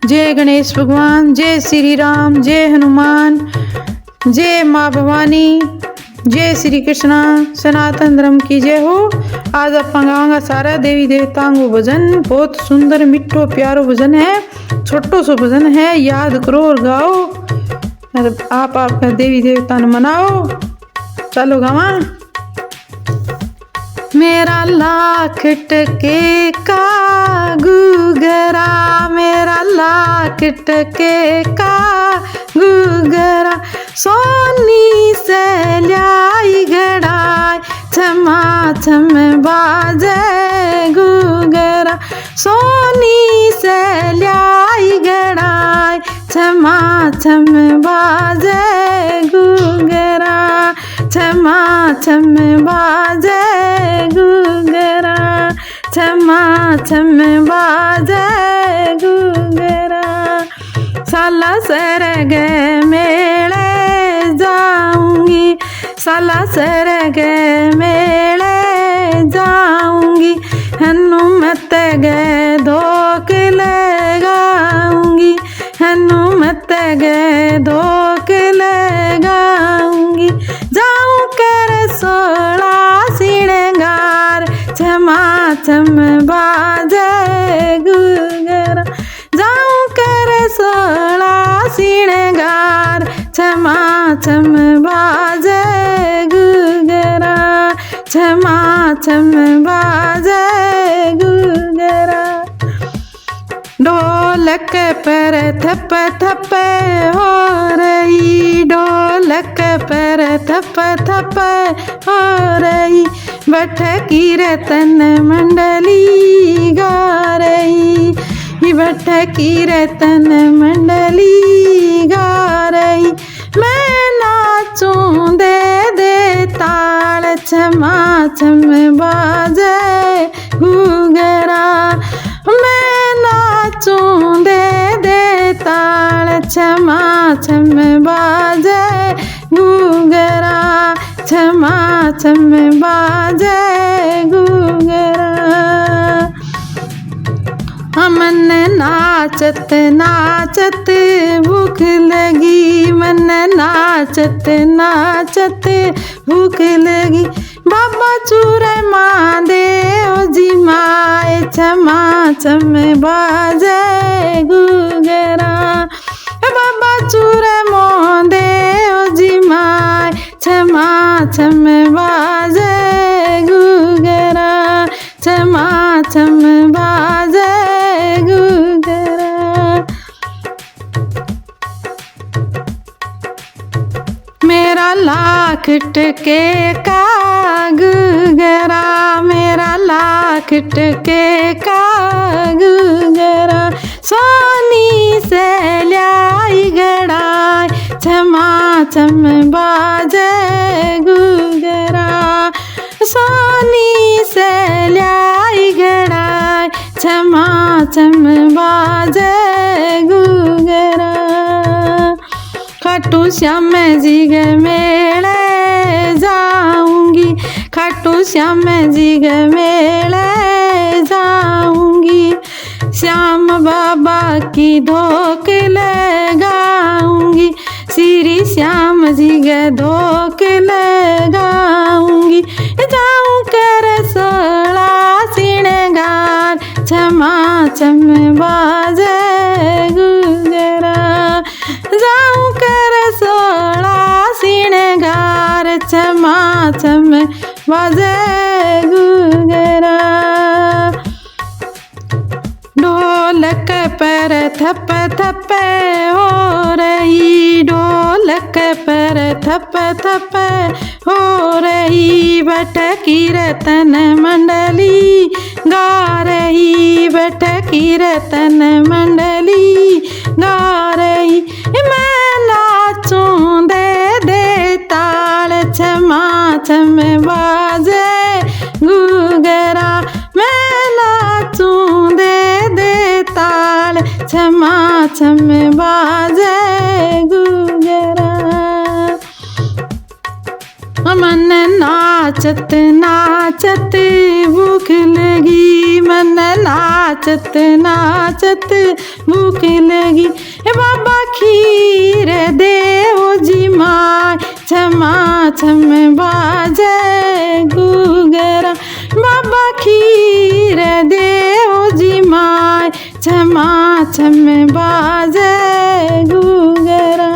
जय गणेश भगवान, जय श्री राम, जय हनुमान, जय माँ भवानी, जय श्री कृष्णा। सनातन धर्म की जय हो। आज आप गावांगा सारा देवी देवताओं को भजन। बहुत सुंदर मिठो प्यारो भजन है, छोटो सो भजन है, याद करो और गाओ। आप आपका देवी देवता ने मनाओ। चलो गावा। मेरा लाख टके का गुगरा, मेरा लाख टके का गुगरा, सोनी से लाई घड़ाई, छमा छम बाजे गुगरा, सोनी से लाई घड़ाई, छमा छम बाजे गुगरा, छमा छम बाजे गुगरा, छमा छम बाजे गुगरा। साला सरग मेले जाऊंगी, साला सरग मेले जाऊंगी, हनुमत गे धोक लगाऊंगी, हनुमत गे धोक लगाऊंगी, जाऊं कर 16 श्रृंगार, छमा छम बाजे गुगरा, जाऊं कर 16 श्रृंगार, छमा छम बाजे गुगरा, छमा छम बाजे गुगरा। ढोलक पर थप थप हो रही, ढोलक पर थप थप हो रही, बैठकी रतन मंडली गा रही, बैठकी रतन मंडली गा रही, मैं नाचूं दे दे ताल, छमा छम बाजे गुगरा, मैं नाचूं दे दे ताल, छमा छम बाजे गुगरा, छमा छम बाजे गुगरा। मन नाचत नाचत भूख लगी, मन नाचत नाचत भूख लगी, बाबा चूरे माँ दे ओ जी माए, छमा छम बाजे गुगरा, बाबा चूरे मों दे ओ जी माए, छमा छम बाजे गुगरा, छमा छम बाजे गुगरा। मेरा लाख टके का गुगरा, मेरा लाख टके का गुगरा, सोनी से लाई घड़ाई, छमा छम बाजे गुगरा, सोनी से लाई घड़ाई, छमा छम बाजे गुगरा। खाटू श्याम जी के मेले जाऊंगी, खाटू श्याम जी के मेले जाऊंगी, श्याम बाबा की धोक लगाऊंगी, श्री श्याम जी के धोक लगाऊंगी, जाऊं कर 16 श्रृंगार, छमा छम बाजे गुगरा, जाऊं कर 16 श्रृंगार, छमा छम बाजे गुगरा। ढोलक पर थप थप हो रही, ढोलक पर थप थप हो रही, बैठकी रतन मंडली गा रही, बैठकी रतन मंडली गा रही, मैं नाचूं दे दे ताल, छमा छम बाजे गुगरा, मैं नाचूं दे दे ताल, छमा छम बाजे गुगरा। मन नाचत नाचत भूख लगी, मन नाच नाचत नाचत भूख लगी। बाबा खीर देओ जी माय छमा छम बाजे गुगरा। बाबा खीर देओ जी माय छमा छम बाजे गुगरा।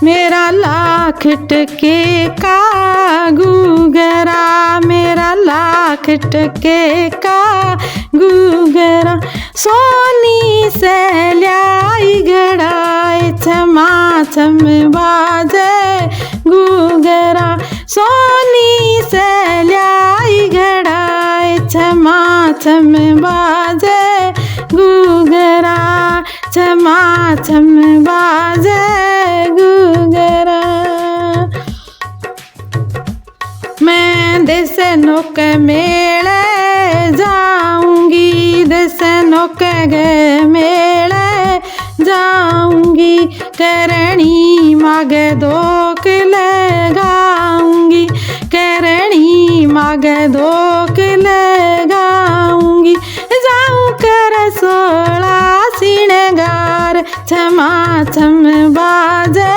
मेरा लाख टके का गुगरा, मेरा लाख टके का गुगरा। सोनी से ल्याई घड़ाए छमा छम बाजे गुगरा। सोनी से ल्याई घड़ाए छमा छम बाजे गुगरा। छमा छम बाजे गुगरा। मैं देसनों के मेले जाऊंगी, देसनों के मेले जाऊंगी। करणी मागे दो किले गाऊंगी, करणी मागे दो किले गाऊंगी। जाऊं कर 16 सिंगार छमा छम बाजे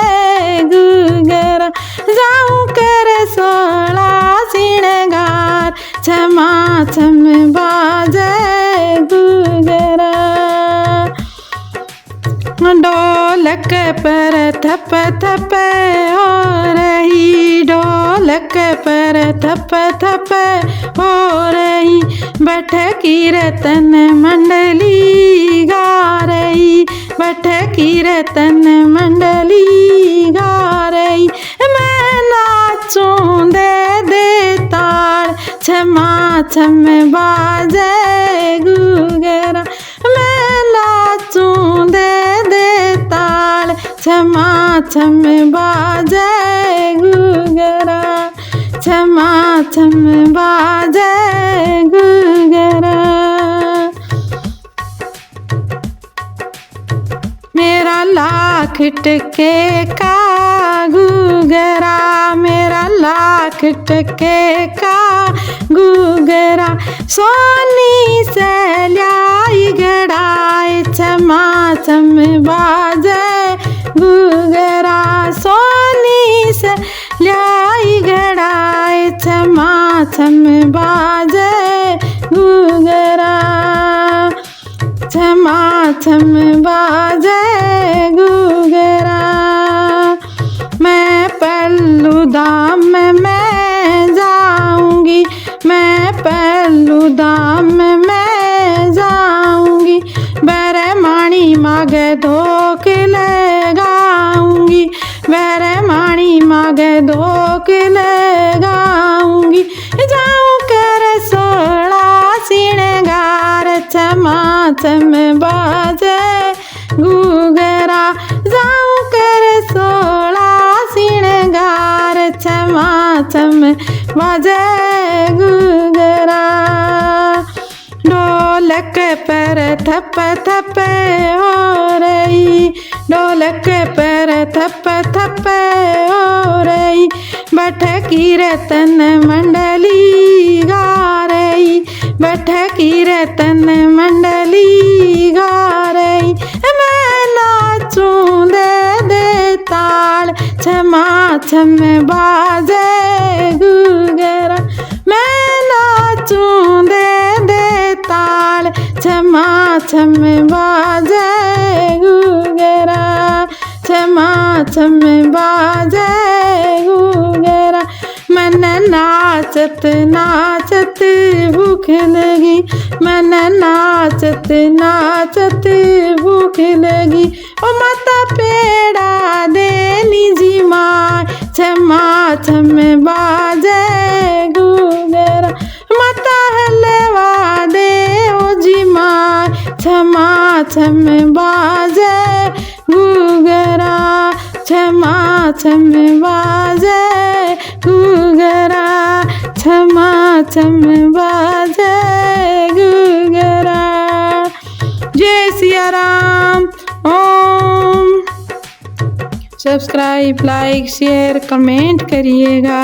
गुगरा। जाऊं कर 16 सिंगार छमा छम बाजे गुगरा। ढोलक पर थप थप हो रही, ढोलक पर थप थप हो रही। बैठकी रतन मंडली गा रही, बैठकी रतन मंडली गा रही। मैं नाचूं दे ताड़ छमा छम बाजे गुगरा। मैं नाचूं दे ताड़ छमा छम बाजे गुगरा। छमा छम बाजे गुगरा। मेरा लाख टके का गुगरा, मेरा लाख टके का गुगरा। सोनी से ल्याई घड़ाए छमा छम बाजे गुगरा। सोनी से ल्याई घड़ाए छमा छम बाजे गुगरा। छमा छम बाजे गुगरा। मैं पल्लू धाम में जाऊंगी, मैं पल्लू धाम में जाऊंगी। बरमाणी मागे दो किले गाऊंगी, बरमाणी मागे दो किले गाऊंगी। जाऊं कर 16 सिंगार छमा छम बाजे गुगरा। जाऊं कर 16 सिंगार छमा छम बाजे गुगरा। ढोलक पर थप थप हो रही, ढोलक पर थप थप हो रही। बैठकी रतन मंडली गा रही, बैठकी रतन मंडली गा रही। मैं नाचूं दे ताड़ छमा छम बाजे गुगरा। मैं नाचूं दे ताड़ छमा छम बाजे गुगरा। छमा छम बाजे गुगरा। मन नाचत नाचत भूख लगी, मन नाचत नाचत भूख लगी। ओ माता पेड़ा देनी जी माय छमा छम बाजे गुगरा। माता हलवा दे ओ जी माय छमा छम बाजे गुगरा। छमा छम बाजे गुगरा। छमा छम बाजे गुगरा। जय सिया राम। ओम सब्सक्राइब, लाइक, शेयर, कमेंट करिएगा।